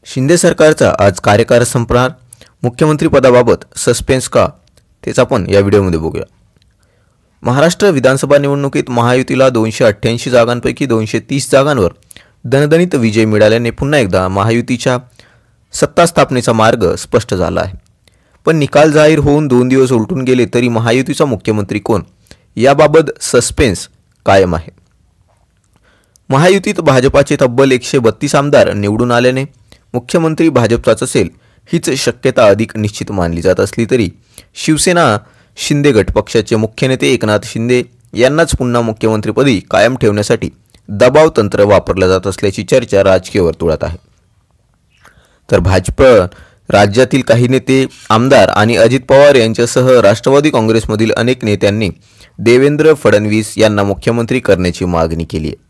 शिंदे सरकारचा आज कार्यकाळ संपणार. मुख्यमंत्रीपदाबाबत सस्पेन्स का, तेच आपण या व्हिडिओमध्ये बघूया. महाराष्ट्र विधानसभा निवडणुकीत महायुतीला 288 जागांपैकी 230 जागांवर दणदणीत विजय मिळाल्याने पुन्हा एकदा महायुतीच्या सत्ता स्थापनेचा मार्ग स्पष्ट झाला आहे. पण निकाल जाहीर होऊन 2 दिवस उलटून गेले तरी महायुतीचा मुख्यमंत्री कोण याबाबत सस्पेन्स कायम आहे. महायुतीत भाजपाचे तब्बल 132 आमदार निवडून आल्याने मुख्यमंत्री भाजपचाच असेल हीच शक्यता अधिक निश्चित मानली जात असली तरी शिवसेना शिंदे गट पक्षाचे मुख्य नेते एकनाथ शिंदे यांनाच पुन्हा मुख्यमंत्रीपदी कायम ठेवण्यासाठी दबाव तंत्र वापरलं जात असल्याची चर्चा राजकीय वर्तुळात आहे. तर भाजप राज्यातील काही नेते आमदार आणि अजित पवार यांच्यासह राष्ट्रवादी काँग्रेसमधील अनेक नेत्यांनी देवेंद्र फडणवीस यांना मुख्यमंत्री करण्याची मागणी केली आहे.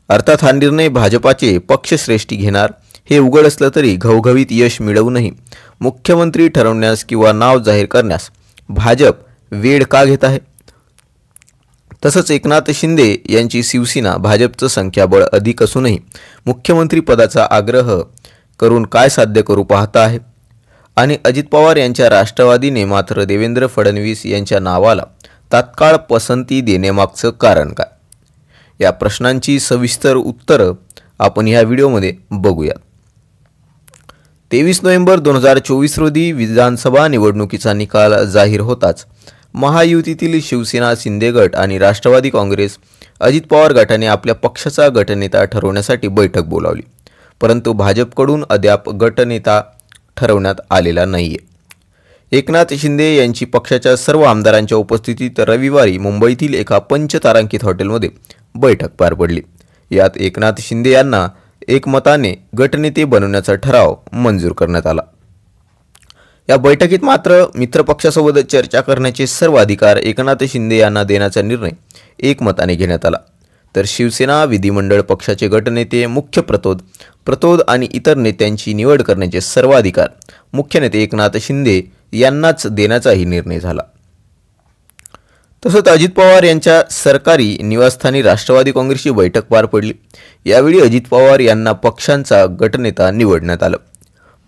अर्थात हा निर्णय भाजपाचे पक्षश्रेष्ठी घेणार हे उघड असलं तरी घवघवीत यश मिळवूनही मुख्यमंत्री ठरवण्यास किंवा नाव जाहीर करण्यास भाजप वेळ का घेत आहे. तसंच एकनाथ शिंदे यांची शिवसेना भाजपचं संख्याबळ अधिक असूनही मुख्यमंत्री पदाचा आग्रह करून काय साध्य करू पाहता आहे आणि अजित पवार यांच्या राष्ट्रवादीने मात्र देवेंद्र फडणवीस यांच्या नावाला तात्काळ पसंती देण्यामागचं कारण काय, या प्रश्नांची सविस्तर उत्तरं आपण ह्या व्हिडिओमध्ये बघूया. 23 नोव्हेंबर 2024 रोजी विधानसभा निवडणुकीचा निकाल जाहीर होताच महायुतीतील शिवसेना शिंदे गट आणि राष्ट्रवादी काँग्रेस अजित पवार गटाने आपल्या पक्षाचा गटनेता ठरवण्यासाठी बैठक बोलावली. परंतु भाजपकडून अद्याप गटनेता ठरवण्यात आलेला नाहीये. एकनाथ शिंदे यांची पक्षाच्या सर्व आमदारांच्या उपस्थितीत रविवारी मुंबईतील एका पंचतारांकित हॉटेलमध्ये बैठक पार पडली. यात एकनाथ शिंदे यांना एकमताने गटनेते बनवण्याचा ठराव मंजूर करण्यात आला. या बैठकीत मात्र मित्रपक्षासोबत चर्चा करण्याचे सर्व अधिकार एकनाथ शिंदे यांना देण्याचा निर्णय एकमताने घेण्यात आला. तर शिवसेना विधिमंडळ पक्षाचे गटनेते, मुख्य प्रतोद आणि इतर नेत्यांची निवड करण्याचे सर्व अधिकार मुख्य नेते एकनाथ शिंदे यांनाच देण्याचाही निर्णय झाला. तसंच अजित पवार यांच्या सरकारी निवासस्थानी राष्ट्रवादी काँग्रेसची बैठक पार पडली. यावेळी अजित पवार यांना पक्षांचा गटनेता निवडण्यात आलं.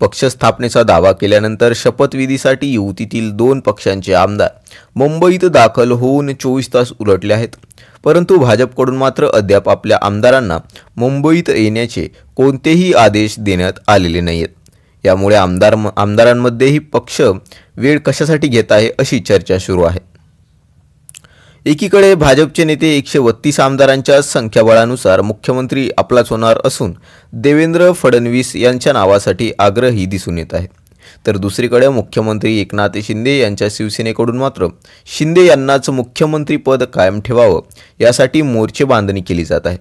पक्ष स्थापनेचा दावा केल्यानंतर शपथविधीसाठी युतीतील 2 पक्षांचे आमदार मुंबईत दाखल होऊन 24 तास उलटले आहेत. परंतु भाजपकडून मात्र अद्याप आपल्या आमदारांना मुंबईत येण्याचे कोणतेही आदेश देण्यात आलेले नाहीत. यामुळे आमदारांमध्येही पक्ष वेळ कशासाठी घेत आहे अशी चर्चा सुरू आहे. एकीकडे भाजपचे नेते 132 आमदारांच्या संख्याबळानुसार मुख्यमंत्री आपलाच होणार असून देवेंद्र फडणवीस यांच्या नावासाठी आग्रही दिसून येत आहे. तर दुसरीकडे मुख्यमंत्री एकनाथ शिंदे यांच्या शिवसेनेकडून मात्र शिंदे यांनाच मुख्यमंत्रीपद कायम ठेवावं यासाठी मोर्चे बांधणी केली जात आहे.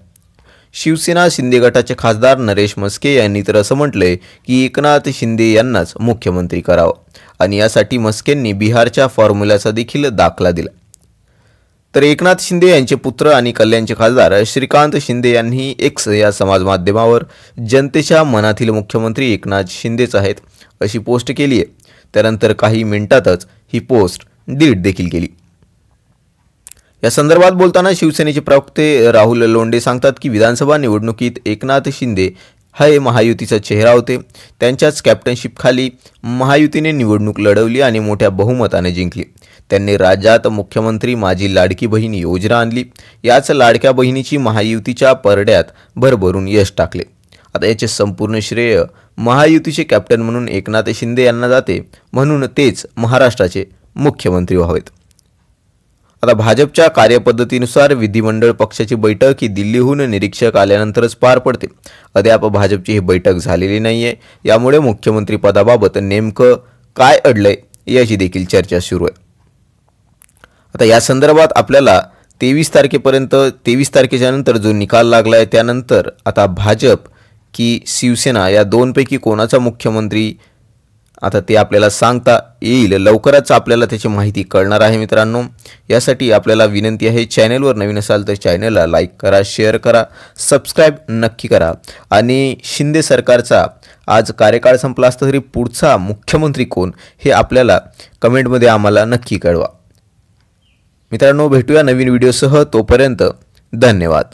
शिवसेना शिंदे गटाचे खासदार नरेश म्हस्के यांनी तर असं म्हटलंय की एकनाथ शिंदे यांनाच मुख्यमंत्री करावं आणि यासाठी म्हस्केंनी बिहारच्या फॉर्म्युल्याचा देखील दाखला दिला. तर एकनाथ शिंदे यांचे पुत्र आणि कल्याणचे खासदार श्रीकांत शिंदे यांनी एक्स या समाज माध्यमावर जनतेच्या मनातील मुख्यमंत्री एकनाथ शिंदेच आहेत अशी पोस्ट केली आहे. त्यानंतर काही मिनिटातच ही पोस्ट डिलीट देखील केली. या संदर्भात बोलताना शिवसेनेचे प्रवक्ते राहुल लोंढे सांगतात की विधानसभा निवडणुकीत एकनाथ शिंदे हे महायुतीचा चेहरा होते. त्यांच्याच कॅप्टनशिपखाली महायुतीने निवडणूक लढवली आणि मोठ्या बहुमताने जिंकली. त्यांनी राज्यात मुख्यमंत्री माझी लाडकी बहीण योजना आणली. याच लाडक्या बहिणीची महायुतीच्या परड्यात भरभरून यश टाकले. आता याचे संपूर्ण श्रेय महायुतीचे कॅप्टन म्हणून एकनाथ शिंदे यांना जाते, म्हणून तेच महाराष्ट्राचे मुख्यमंत्री व्हावेत. आता भाजपच्या कार्यपद्धतीनुसार विधिमंडळ पक्षाची बैठक ही दिल्लीहून निरीक्षक आल्यानंतरच पार पडते. अद्याप भाजपची ही बैठक झालेली नाहीये. यामुळे मुख्यमंत्री पदाबाबत नेमकं काय अडलंय याची देखील चर्चा सुरू आहे. आता या संदर्भात आपल्याला 23 तारखेच्या नंतर जो निकाल लागला आहे त्यानंतर आता भाजप की शिवसेना या 2पैकी कोणाचा मुख्यमंत्री आता ते आपल्याला सांगता येईल. लवकरच आपल्याला त्याची माहिती कळणार आहे मित्रांनो. यासाठी आपल्याला विनंती आहे, चॅनलवर नवीन असाल तर चॅनलला लाईक करा, शेअर करा, सबस्क्राईब नक्की करा आणि शिंदे सरकारचा आज कार्यकाळ संपला असता तरी पुढचा मुख्यमंत्री कोण हे आपल्याला कमेंटमध्ये आम्हाला नक्की कळवा. मित्रांनो, भेटूया नवीन व्हिडिओसह. तोपर्यंत धन्यवाद.